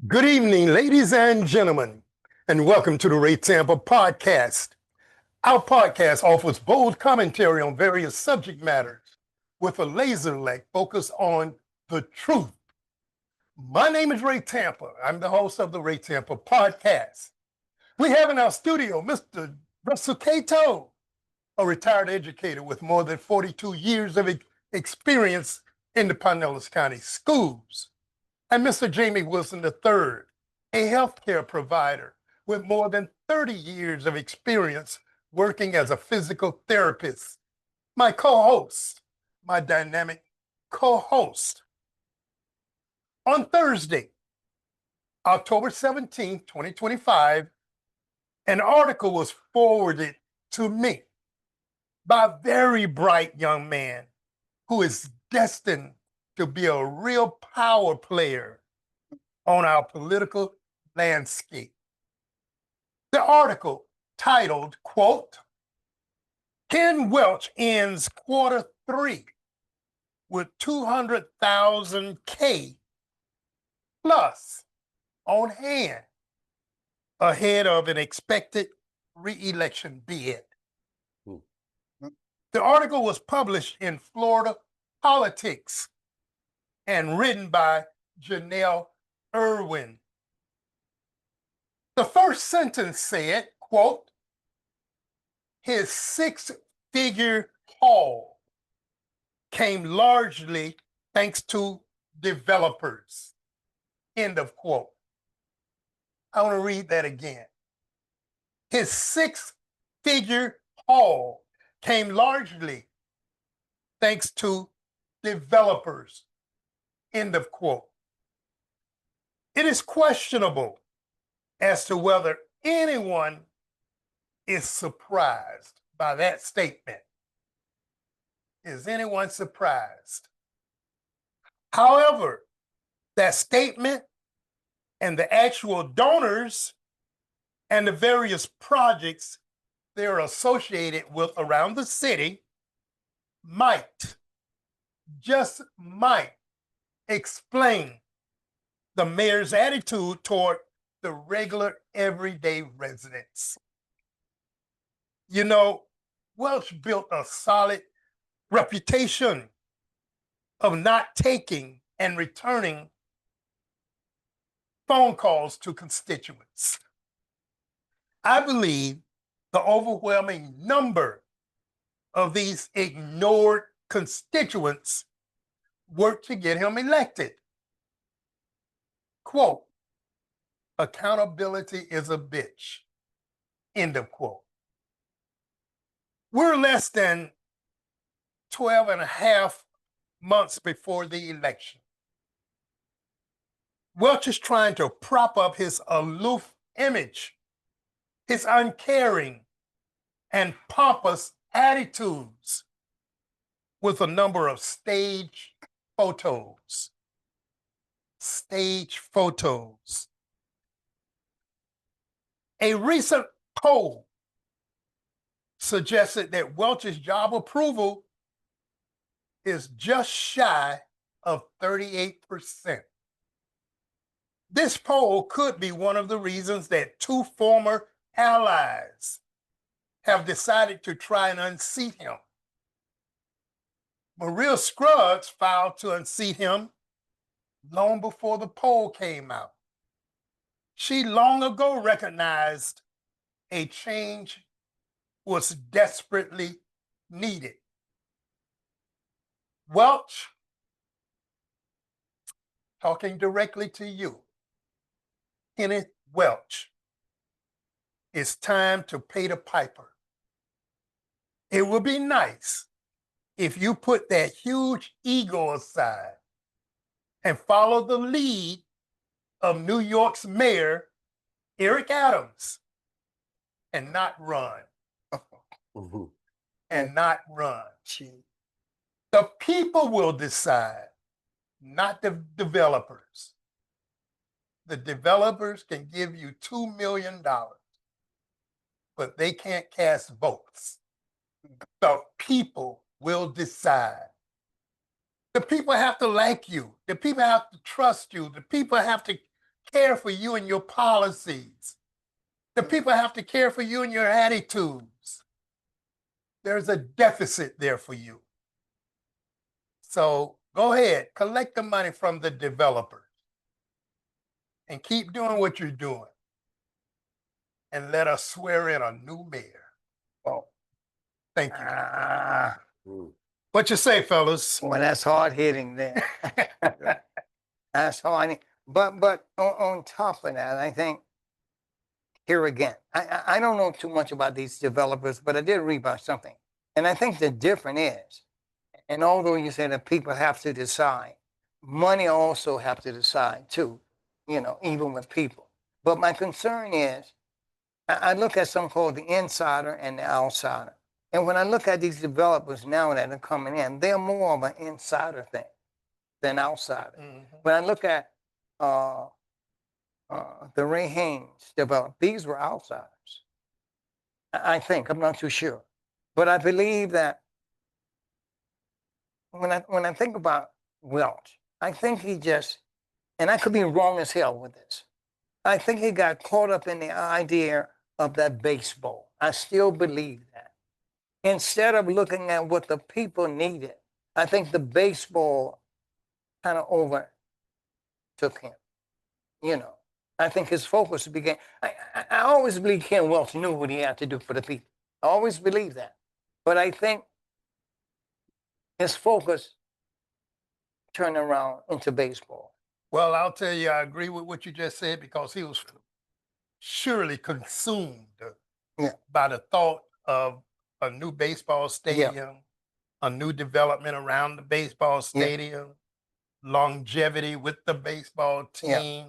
Good evening, ladies and gentlemen, and welcome to the Ray Tampa podcast. Our podcast offers bold commentary on various subject matters with a laser-like focus on the truth. My name is Ray Tampa. I'm the host of the Ray Tampa podcast. We have in our studio Mr. Russell Cato, a retired educator with more than 42 years of experience in the Pinellas County schools, and Mr. Jamie Wilson III, a healthcare provider with more than 30 years of experience working as a physical therapist. My co-host, my dynamic co-host. On Thursday, October 17th, 2025, an article was forwarded to me by a very bright young man who is destined to be a real power player on our political landscape. The article titled, quote, Ken Welch ends Q3 with 200,000 K plus on hand ahead of an expected re-election bid. The article was published in Florida Politics and written by Janelle Irwin. The first sentence said, quote, his six-figure haul came largely thanks to developers, end of quote. I want to read that again. His six-figure haul came largely thanks to developers, end of quote. It is questionable as to whether anyone is surprised by that statement. Is anyone surprised? However, that statement and the actual donors and the various projects they're associated with around the city might, just might, explain the mayor's attitude toward the regular everyday residents. You know, Welch built a solid reputation of not taking and returning phone calls to constituents. I believe the overwhelming number of these ignored constituents worked to get him elected. Quote, accountability is a bitch, end of quote. We're less than 12 and a half months before the election. Welch is trying to prop up his aloof image, his uncaring and pompous attitudes with a number of stage photos. Stage photos. A recent poll suggested that Welch's job approval is just shy of 38%. This poll could be one of the reasons that two former allies have decided to try and unseat him. Maria Scruggs filed to unseat him long before the poll came out. She long ago recognized a change was desperately needed. Welch, talking directly to you, Kenneth Welch, it's time to pay the piper. It would be nice if you put that huge ego aside and follow the lead of New York's mayor, Eric Adams, and not run. And not run. The people will decide, not the developers. The developers can give you $2 million, but they can't cast votes. The people will decide. The people have to like you. The people have to trust you. The people have to care for you and your policies. The people have to care for you and your attitudes. There's a deficit there for you. So go ahead, collect the money from the developers and keep doing what you're doing. And let us swear in a new mayor. Oh, Thank you. What you say, fellas? well, that's hard hitting there. That's hard. But on top of that, I think here again, I don't know too much about these developers, but I did read about something. And I think the difference is, and although you say that people have to decide, money also have to decide too, even with people. But my concern is, I look at something called the insider and the outsider. And when I look at these developers now that are coming in, they're more of an insider thing than outsider. Mm-hmm. When I look at the Ray Haynes developed, these were outsiders. I think, I'm not too sure. But I believe that when I think about Welch, I think he just, and I could be wrong as hell with this, I think he got caught up in the idea of that baseball. I still believe that. Instead of looking at what the people needed, I think the baseball kind of overtook him. I think his focus began. I always believe Ken Welch knew what he had to do for the people. I always believe that. But I think his focus turned around into baseball. Well, I'll tell you, I agree with what you just said because he was surely consumed by the thought of a new baseball stadium, a new development around the baseball stadium, longevity with the baseball team.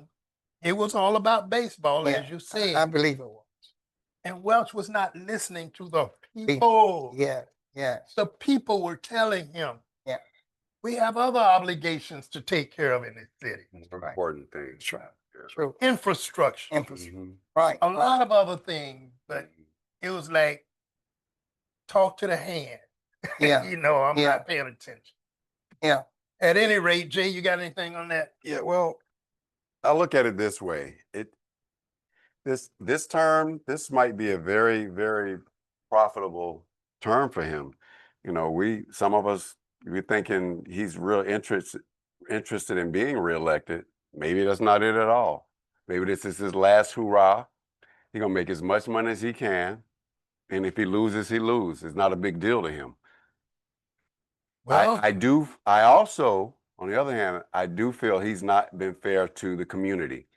It was all about baseball, as you said. I believe it was. And Welch was not listening to the people. Yeah. The people were telling him, we have other obligations to take care of in this city. Important things. True. Infrastructure. Mm-hmm. Right. A lot of other things, but it was like, talk to the hand. Yeah. I'm not paying attention. Yeah. At any rate, Jay, you got anything on that? Yeah, well, I look at it this way. This term, this might be a very, very profitable term for him. Some of us, we're thinking he's real interested in being reelected. Maybe that's not it at all. Maybe this is his last hurrah. He's gonna make as much money as he can. And if he loses, he loses. It's not a big deal to him. Well, I also, on the other hand, I do feel he's not been fair to the community.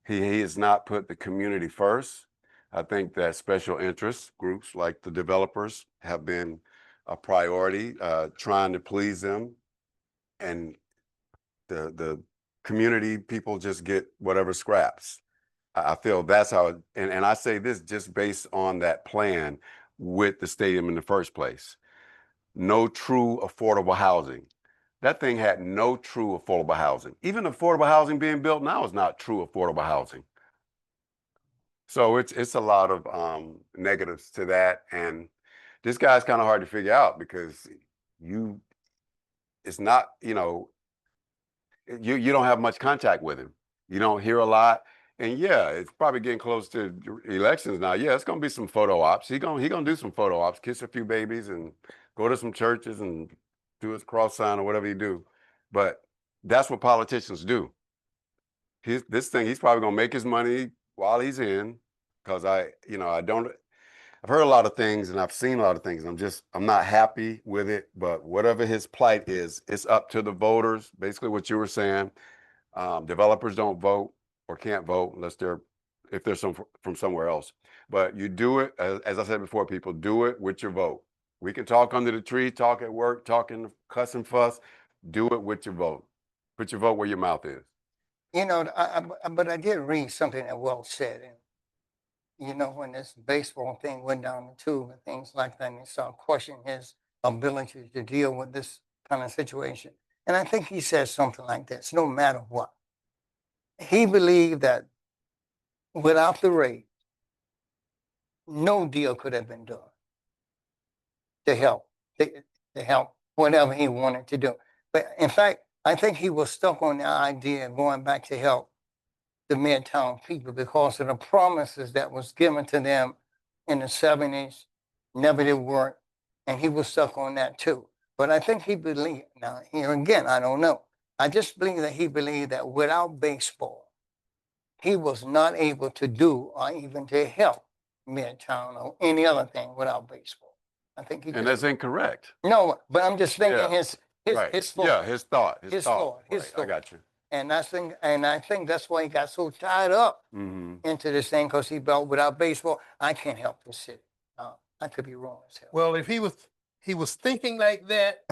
He has not put the community first. I think that special interest groups like the developers have been a priority, trying to please them. And the community people just get whatever scraps. I feel that's how, and I say this just based on that plan with the stadium in the first place. No true affordable housing. That thing had no true affordable housing. Even affordable housing being built now is not true affordable housing. So it's a lot of negatives to that. And this guy's kind of hard to figure out because it's not, you don't have much contact with him. You don't hear a lot. And it's probably getting close to elections now. Yeah, it's gonna be some photo ops. He gonna do some photo ops, kiss a few babies and go to some churches and do his cross sign or whatever he do. But that's what politicians do. This thing, he's probably gonna make his money while he's in, because I've heard a lot of things and I've seen a lot of things. I'm not happy with it, but whatever his plight is, it's up to the voters. Basically what you were saying, developers don't vote or can't vote unless if they're from somewhere else. But you do it, as I said before, people do it with your vote. We can talk under the tree, talk at work, talking, cuss and fuss. Do it with your vote. Put your vote where your mouth is. But I did read something that Welch said, and when this baseball thing went down the tube and things like that, and they started questioning his ability to deal with this kind of situation. And I think he said something like this: no matter what, he believed that without the raid, no deal could have been done to help whatever he wanted to do. But in fact, I think he was stuck on the idea of going back to help the Midtown people because of the promises that was given to them in the 70s. Never did work, and he was stuck on that too. But I think he believed, now here again, I don't know. I just believe that he believed that without baseball, he was not able to do or even to help Midtown or any other thing without baseball. I think he And just, that's incorrect. no, but I'm just thinking Yeah. his Right. thought. Yeah, his thought. His thought. Right, I got you. And I think that's why he got so tied up Mm-hmm. into this thing, because he felt without baseball, I can't help this city. I could be wrong as hell. Well, if he was thinking like that,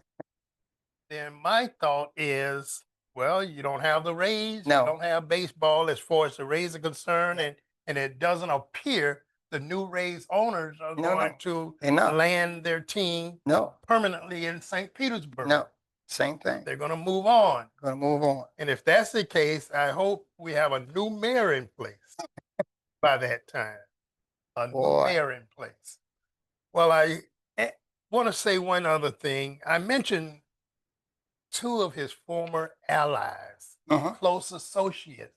then my thought is, well, you don't have the Rays, No. you don't have baseball as far as the Rays are concerned, and it doesn't appear the new Rays owners are going to They're not. land their team No, permanently in St. Petersburg. no, same thing. They're going to move on. Gonna move on. And if that's the case, I hope we have a new mayor in place by that time. A new Boy. mayor in place. Well, I want to say one other thing. I mentioned two of his former allies, close associates,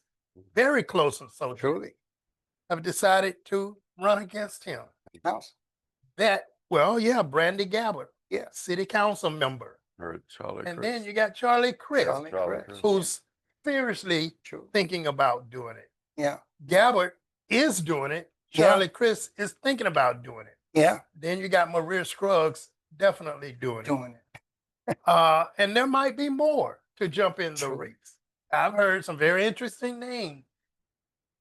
very close associates, Truly. have decided to run against him. House. Brandy Gabbard, Yeah. city council member. Heard Charlie And Chris. then you got Charlie Chris, Charlie Charlie Chris. who's seriously True. thinking about doing it. Yeah. Gabbard is doing it. Yeah. Charlie Chris is thinking about doing it. Yeah. Then you got Maria Scruggs definitely doing it. Doing it. And there might be more to jump in the True. race. I've heard some very interesting names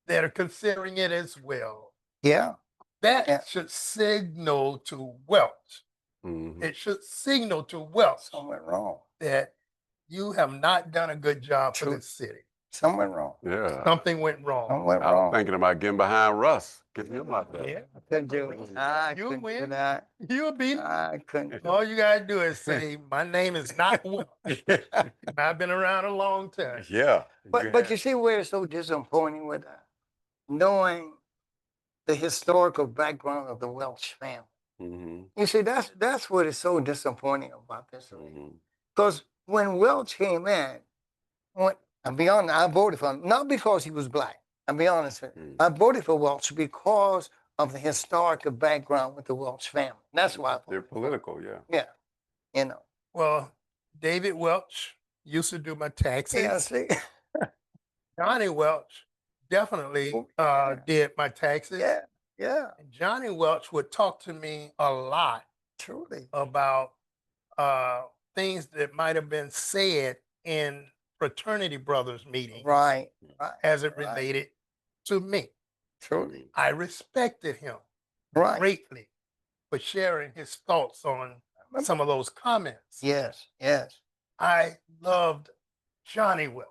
that are considering it as well. Yeah. That should signal to Welch. Mm-hmm. It should signal to Welch Something went wrong. that you have not done a good job for True. this city. Something went wrong. Yeah. Something went wrong. Something went I was wrong. thinking about getting behind Russ, getting him out there. Yeah, I couldn't do it. I You couldn't do win. that. you'll be. I couldn't do All you gotta do is say, "My name is not Welch. And I've been around a long time." Yeah. But you see where it's so disappointing with that? Knowing the historical background of the Welch family. Mm-hmm. You see, that's what is so disappointing about this. Mm-hmm. Because when Welch came in, I'll be honest, I voted for him, not because he was black. I'll be honest with you. I voted for Welch because of the historical background with the Welch family. That's why I They're voted. political, yeah. Yeah, you know. Well, David Welch used to do my taxes. Yeah, see? Johnny Welch definitely did my taxes. Yeah, yeah, And Johnny Welch would talk to me a lot truly. about things that might have been said in fraternity brothers meetings Right, as it right. related to me. Truly. I respected him Right. greatly for sharing his thoughts on some of those comments. Yes, yes. I loved Johnny Welch.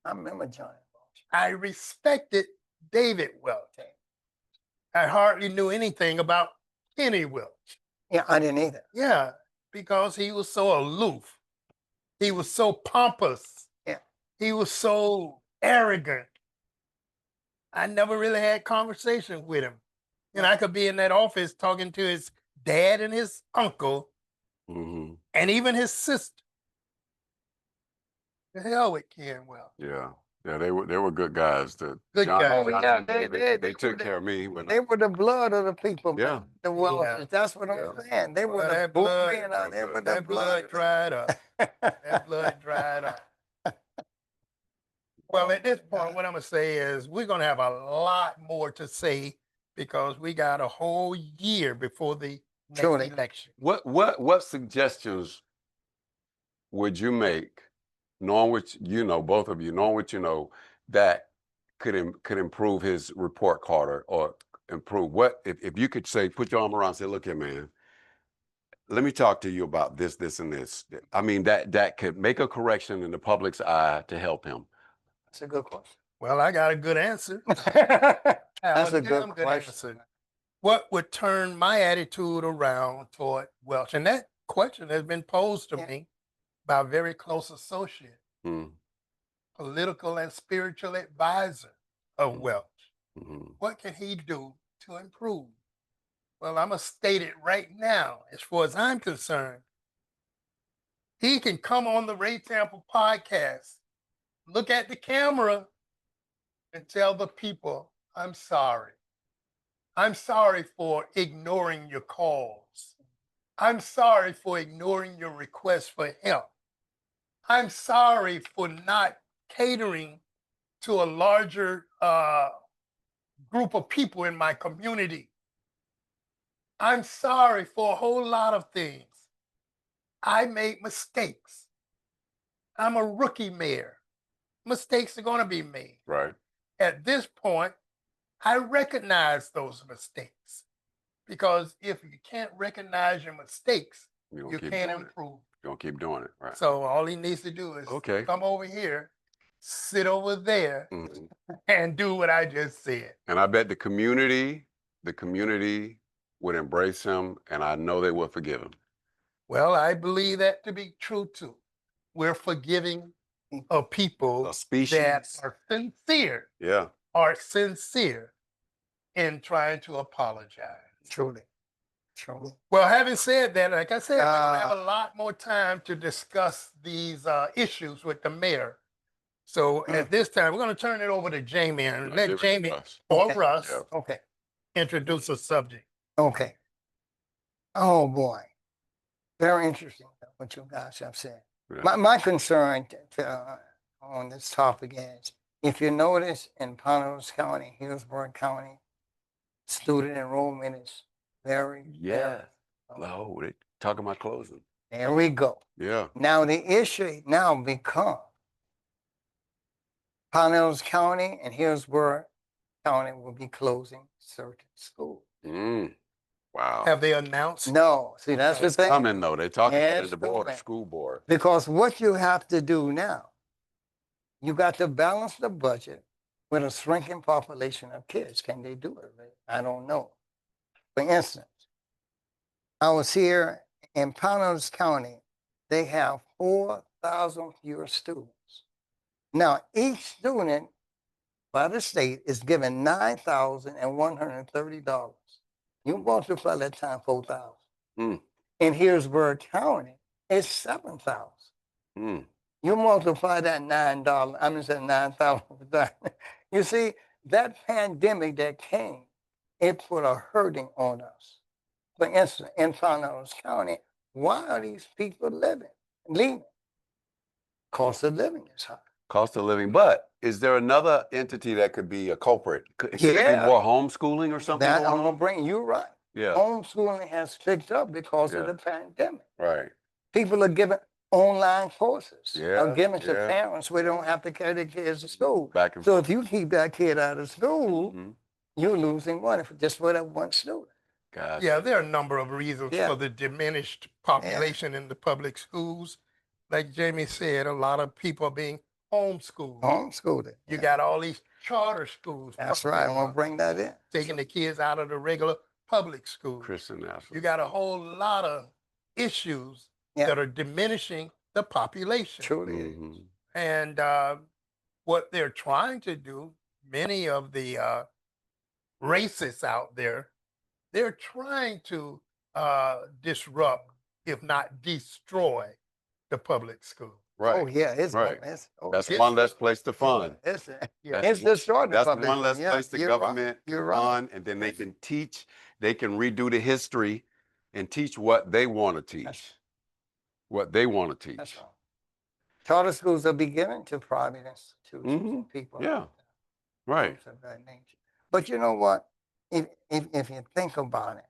I remember Johnny Welch. I respected David Welch. I hardly knew anything about Kenny Welch. Yeah, I didn't either. Yeah, because he was so aloof. He was so pompous. Yeah. He was so arrogant. I never really had conversation with him. And I could be in that office talking to his dad and his uncle Mm-hmm. and even his sister. The hell with Ken Welch. Yeah. Yeah, they were good guys. Good guys. Oh, yeah, They took care of me when They were the blood of the people. Man. Yeah. The Welches. Yeah. That's what I'm saying. They were Well, the that boot blood- men out there with That blood dried up. That blood dried up. Well, at this point, what I'm going to say is we're going to have a lot more to say because we got a whole year before the next Truly. election. What suggestions would you make, knowing what you know, both of you, knowing what you know, that could improve his report card or improve what if you could say, put your arm around and say, look here, man, let me talk to you about this, this, and this. I mean, that could make a correction in the public's eye to help him. That's a good question. Well, I got a good answer. That's a damn good question. answer. What would turn my attitude around toward Welch? And that question has been posed to me by a very close associate, political and spiritual advisor of Welch. Mm-hmm. What can he do to improve? Well, I'm going to state it right now. As far as I'm concerned, he can come on the Ray Tampa podcast, look at the camera and tell the people, I'm sorry. I'm sorry for ignoring your calls. I'm sorry for ignoring your requests for help. I'm sorry for not catering to a larger group of people in my community. I'm sorry for a whole lot of things. I made mistakes. I'm a rookie mayor. Mistakes are going to be made. Right. At this point, I recognize those mistakes because if you can't recognize your mistakes, You're you gonna keep can't doing it. improve. You're gonna keep doing it. Right. So all he needs to do is Okay. come over here, sit over there, Mhm. and do what I just said. And I bet the community would embrace him, and I know they will forgive him. Well, I believe that to be true too. We're forgiving of people A that species. are sincere in trying to apologize. Truly. Truly. Well, having said that, like I said, we don't have Uh, a lot more time to discuss these issues with the mayor. So at this time, we're going to turn it over to Jamie and Give let it Jamie to us. or Okay. Russ Yeah. Okay. introduce the subject. Okay. Oh boy. Very interesting what you guys have said. Yeah. My concern on this topic is if you notice in PINELLAS County, Hillsborough County, student enrollment is very, Yeah. low. No, they talking about closing. There we go. Yeah. Now the issue now becomes PINELLAS County and Hillsborough County will be closing certain schools. Wow. Have they announced? No, see, that's the thing. Coming though. They talking Yeah, to the board, it's school board. Because what you have to do now, you got to balance the budget with a shrinking population of kids. Can they do it? I don't know. For instance, I was here in PINELLAS County. They have 4,000 fewer students. Now, each student by the state is given $9,130. You multiply that times 4,000. Mm. In Hillsborough County, it's 7,000. Mm. You multiply that $9, I'm just saying 9,000. You see, that pandemic that came, it put a hurting on us. For instance, in PINELLAS County, why are these people leaving? Cost of living is high. Cost of living. But is there another entity that could be a culprit? Could it be Yeah. more homeschooling or something? That going I'm gonna on? bring you right. Yeah. Homeschooling has picked up because of Yeah. the pandemic. Right. People are given online courses. Yeah, Are given to yeah. parents where they don't have to carry their kids to school. Back and So if you keep that kid out of school, Mhm. you're losing money just for that one student. Gotcha. Yeah, there are a number of reasons Yeah. for the diminished population in the public schools. Like Jamie said, a lot of people are being homeschooled. Homeschooling. You Yeah. got all these charter schools. That's right. I'm popping gonna up, bring that in. taking the kids out of the regular public schools. Christian national. You got a whole lot of issues Yeah. that are diminishing the population. Truly. It is. Mhm. And what they're trying to do, many of the racists out there, they're trying to disrupt, if not destroy, the public school. Right. Oh yeah, it's Right. oh, That's it's- one less place to fund. It's Yeah. it's destroying the That's public. one less Yeah, place the you're right. government You're can right. fund, and then they can teach. They can redo the history and teach what they want to teach. That's- What they want to teach. That's right. Charter schools are beginning to private institutions Mhm. and people. Yeah. like that, Right. things of that nature. But you know what? If you think about it,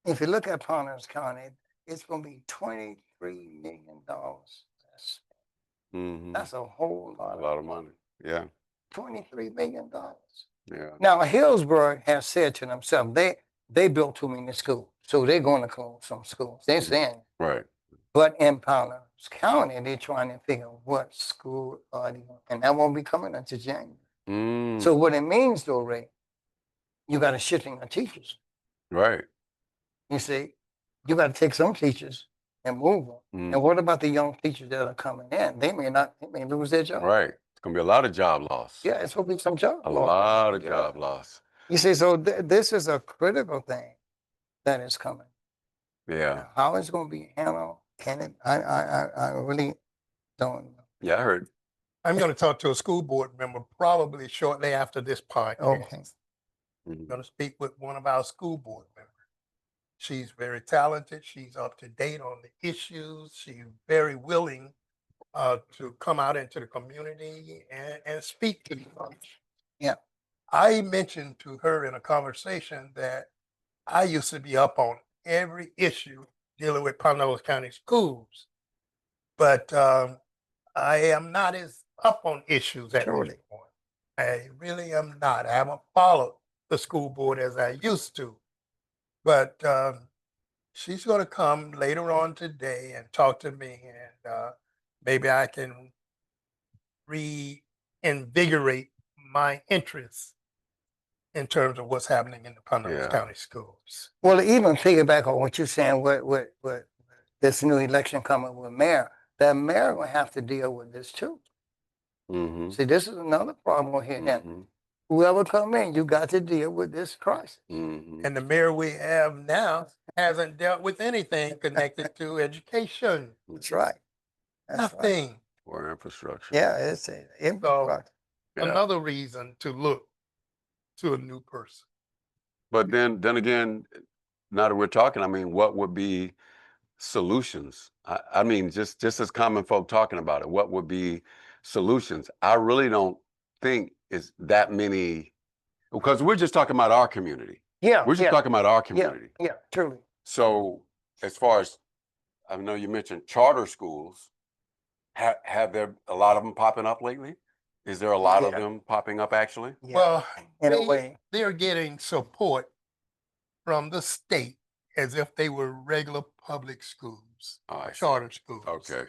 if you look at PINELLAS County, it's going to be $23 million. Mhm. That's a whole A lot, lot of money. Yeah. $23 million. Yeah. Now, Hillsborough has said to themselves, they built too many schools, so they're going to close some schools. They're saying, Right. but in PINELLAS County, they're trying to figure out what school are they going, and that won't be coming until January. Mm. So what it means, though, Ray, you got a shifting of teachers. Right. You see, you got to take some teachers and move them. Mm. And what about the young teachers that are coming in? They may lose their job. Right. It's gonna be a lot of job loss. Yeah, it's going to be some job A loss. lot of Yeah. job loss. You see, so this is a critical thing that is coming. Yeah. How it's going to be handled, I really don't know. Yeah, I heard. I'm going to talk to a school board member probably shortly after this podcast. Okay. I'm Mhm. going to speak with one of our school board members. She's very talented. She's up to date on the issues. She's very willing to come out into the community and speak to the community. Yeah. I mentioned to her in a conversation that I used to be up on every issue dealing with Pinellas County schools, but I am not as up on issues at this Surely. point. I really am not. I haven't followed the school board as I used to, but she's going to come later on today and talk to me, and maybe I can reinvigorate my interest in terms of what's happening in the Pinellas Yeah. County schools. Well, even piggyback on what you're saying, with this new election coming with mayor, that mayor will have to deal with this too. Mhm. See, this is another problem here. Now, Mhm. whoever come in, you got to deal with this crisis. Mhm. And the mayor we have now hasn't dealt with anything connected to education. That's right. That's right. Nothing. Or infrastructure. Yeah, it's a infrastructure. Yeah. Another reason to look to a new person. But then again, now that we're talking, I mean, what would be solutions? I mean, just as common folk talking about it, what would be solutions? I really don't think it's that many, because we're just talking about our community. Yeah, We're just yeah, talking about our yeah, community. yeah, truly. So as far as, I know you mentioned charter schools, have there a lot of them popping up lately? Is there a lot of Yeah. them popping up actually? Yeah. Well, in a way. they're getting support from the state as if they were regular public schools, Oh, I see. charter schools. Okay.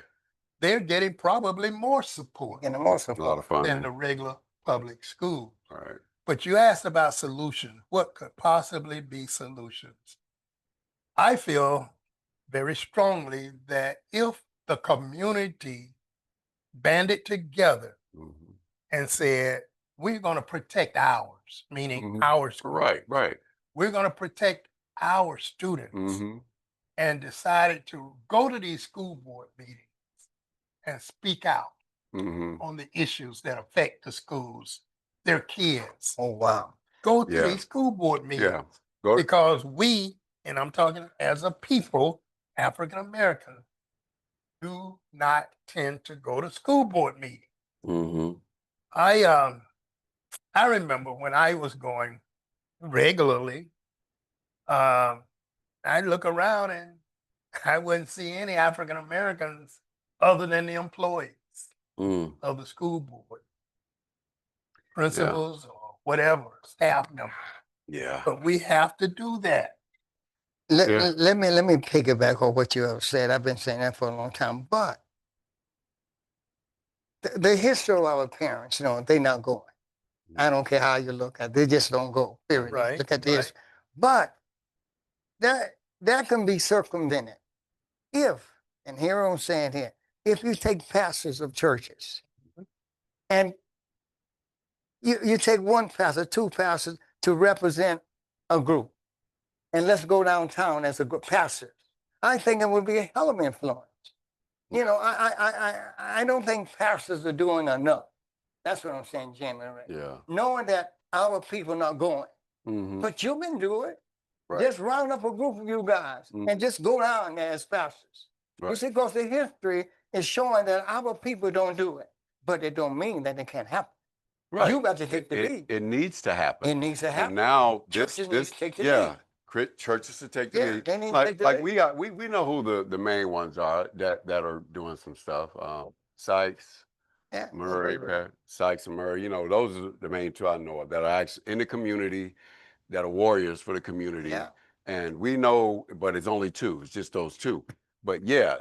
They're getting probably more support In the most A lot support. of fun. than the regular public schools. All right. But you asked about solutions. What could possibly be solutions? I feel very strongly that if the community banded together Mhm. and said, we're going to protect ours, meaning Mhm. our school. Right. We're going to protect our students, Mm-hmm. and decided to go to these school board meetings and speak out Mm-hmm. on the issues that affect the schools, their kids. Oh, wow. Go to Yeah. these school board meetings Yeah. Go. because we, and I'm talking as a people, African American, do not tend to go to school board meetings. Mm-hmm. I remember when I was going regularly, I'd look around and I wouldn't see any African Americans other than the employees Mm. of the school board, principals or whatever, staff members. Yeah. But we have to do that. Yeah. Let me piggyback on what you have said. I've been saying that for a long time. But the history of our parents, they're not going. I don't care how you look at it. They just don't go, period. Right, Look at this. right. But that can be circumvented if, and here I'm saying here, if you take pastors of churches and you take one pastor, two pastors to represent a group, and let's go downtown as a group pastor. I think it would be a hell of an influence. I don't think pastors are doing enough. That's what I'm saying, Jamie. Right? Yeah. Knowing that our people not going, Mm-hmm. but you can do it. Right. Just round up a group of you guys and just go down there as pastors. You Right. see, because the history is showing that our people don't do it, but it don't mean that it can't happen. Right. You got to take the It, lead. it needs to happen. It needs to happen. And now Churches need this to take the yeah. lead. Churches to take the Yeah, lead. they need to Like take the like lead. we know who the main ones are that are doing some stuff. Sykes, Yeah, Murray, right. Sykes and Murray. Those are the main two I know of that are actually in the community, that are warriors for the community. Yeah. And we know, but it's only two. It's just those two. But yeah,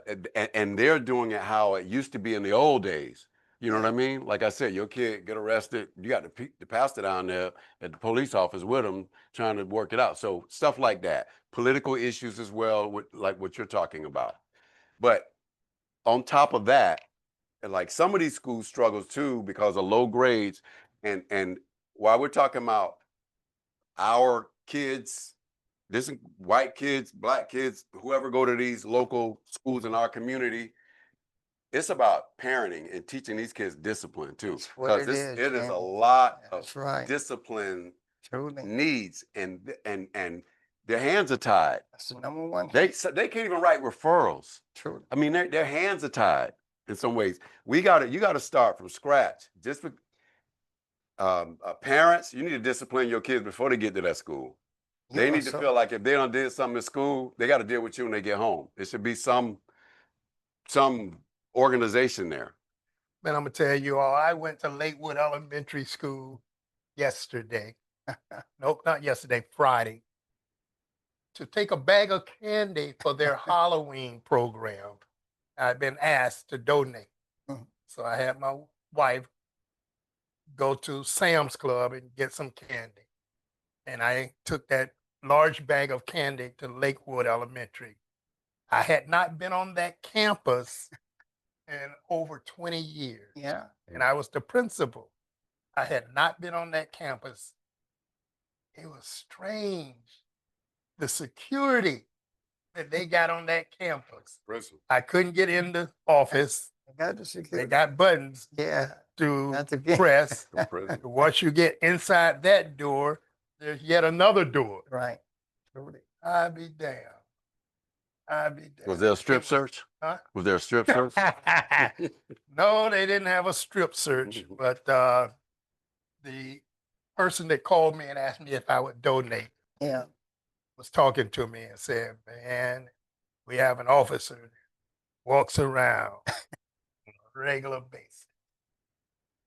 and they're doing it how it used to be in the old days. You know what I mean? Like I said, your kid get arrested, you got the pastor down there at the police office with him trying to work it out. So stuff like that. Political issues as well, like what you're talking about. But on top of that, and like some of these schools struggles too because of low grades. And while we're talking about our kids, this white kids, black kids, whoever go to these local schools in our community, it's about parenting and teaching these kids discipline too. That's what Because it it is, is a man. lot That's of right. discipline Truly. needs, and their hands are tied. That's the number one. They can't even write referrals. Truly. I mean, their hands are tied in some ways. You got to start from scratch. Just for parents, you need to discipline your kids before they get to that school. You They are need to so- feel like if they don't did something in school, they got to deal with you when they get home. It should be some organization there. Man, I'm gonna tell you all, I went to Lakewood Elementary School yesterday. Nope, not yesterday, Friday, to take a bag of candy for their Halloween program. I'd been asked to donate. Mhm. So I had my wife go to Sam's Club and get some candy. And I took that large bag of candy to Lakewood Elementary. I had not been on that campus in over 20 years. Yeah. And I was the principal. I had not been on that campus. It was strange. The security that they got on that campus. I couldn't get in the office. I got the They security. got buttons Yeah. to Not to get press. The prison. Once you get inside that door, there's yet another door. Right. Truly. I'd be damned. I'd be damned. Was there a strip search? Huh? Was there a strip search? No, they didn't have a strip search, but the person that called me and asked me if I would donate Yeah. was talking to me and said, man, we have an officer that walks around on a regular basis.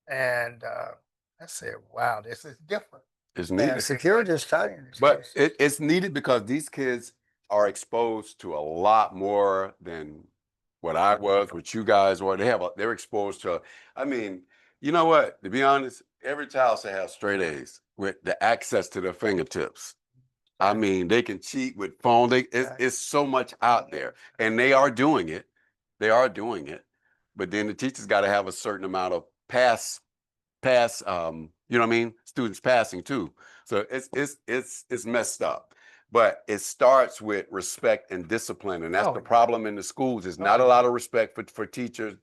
And I said, wow, this is different. It's Yeah. needed. Security is tight. in this But case. it's needed because these kids are exposed to a lot more than what I was, what you guys were. They're exposed to, I mean, you know what? To be honest, every child should have straight A's with the access to their fingertips. I mean, they can cheat with phone. It's so much out there, and they are doing it. They are doing it, but then the teachers got to have a certain amount of pass. You know what I mean? Students passing too. So it's messed up. But it starts with respect and discipline, and that's Oh, the yeah. problem in the schools. There's not a lot of respect for teachers,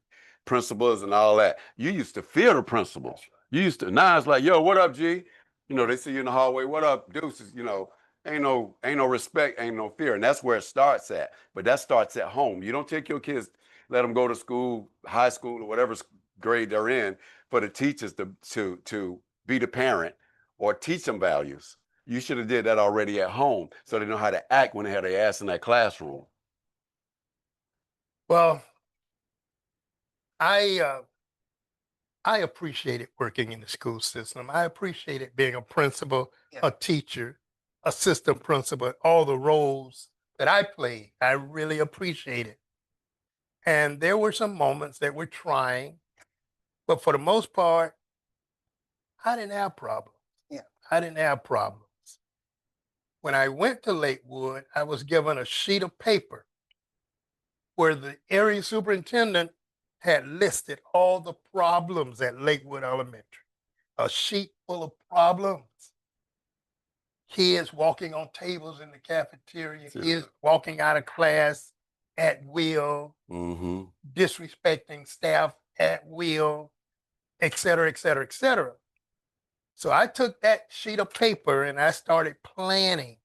principals, and all that. You used to fear the principals. You used to. Now it's like, yo, what up, G? You know, they see you in the hallway. What up, deuces? You know, ain't no respect, ain't no fear, and that's where it starts at. But that starts at home. You don't take your kids, let them go to school, high school, or whatever grade they're in, for the teachers to be the parent or teach them values. You should have did that already at home, so they know how to act when they have their ass in that classroom. Well, I appreciated working in the school system. I appreciated being a principal, Yeah. a teacher, assistant principal, all the roles that I played. I really appreciate it. And there were some moments that were trying, but for the most part, I didn't have problems. Yeah. I didn't have problems. When I went to Lakewood, I was given a sheet of paper where the area superintendent had listed all the problems at Lakewood Elementary. A sheet full of problems. Kids walking on tables in the cafeteria, Yeah. kids walking out of class at will, Mm-hmm. disrespecting staff at will, et cetera, et cetera, et cetera. So I took that sheet of paper and I started planning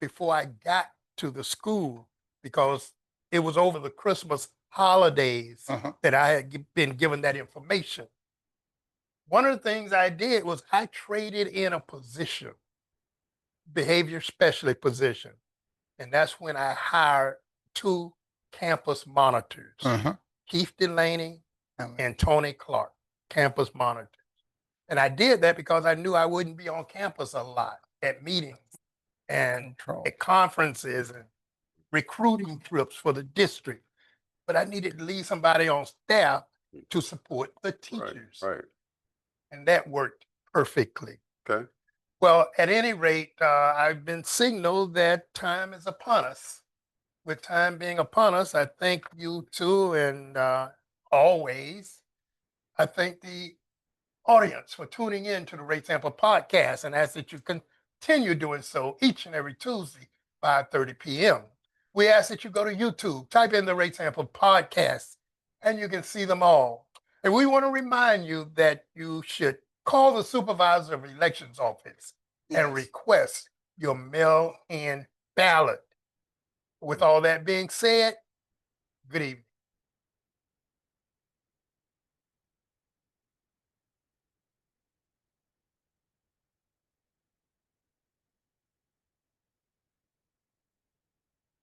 before I got to the school, because it was over the Christmas holidays that I had been given that information. One of the things I did was I traded in a position, behavior specialist position. And that's when I hired 2 campus monitors, Keith Delaney and Tony Clark, campus monitors. And I did that because I knew I wouldn't be on campus a lot at meetings and at conferences and recruiting trips for the district. But I needed to leave somebody on staff to support the teachers. Right. And that worked perfectly. Okay. Well, at any rate, I've been signaled that time is upon us. With time being upon us, I thank you too, and always, I thank the audience for tuning in to the Rate Sample podcast, and ask that you continue doing so each and every Tuesday, 5:30 p.m. We ask that you go to YouTube, type in the Rate Sample podcast, and you can see them all. And we want to remind you that you should call the supervisor of elections office and Yes. request your mail-in ballot. With all that being said, good evening.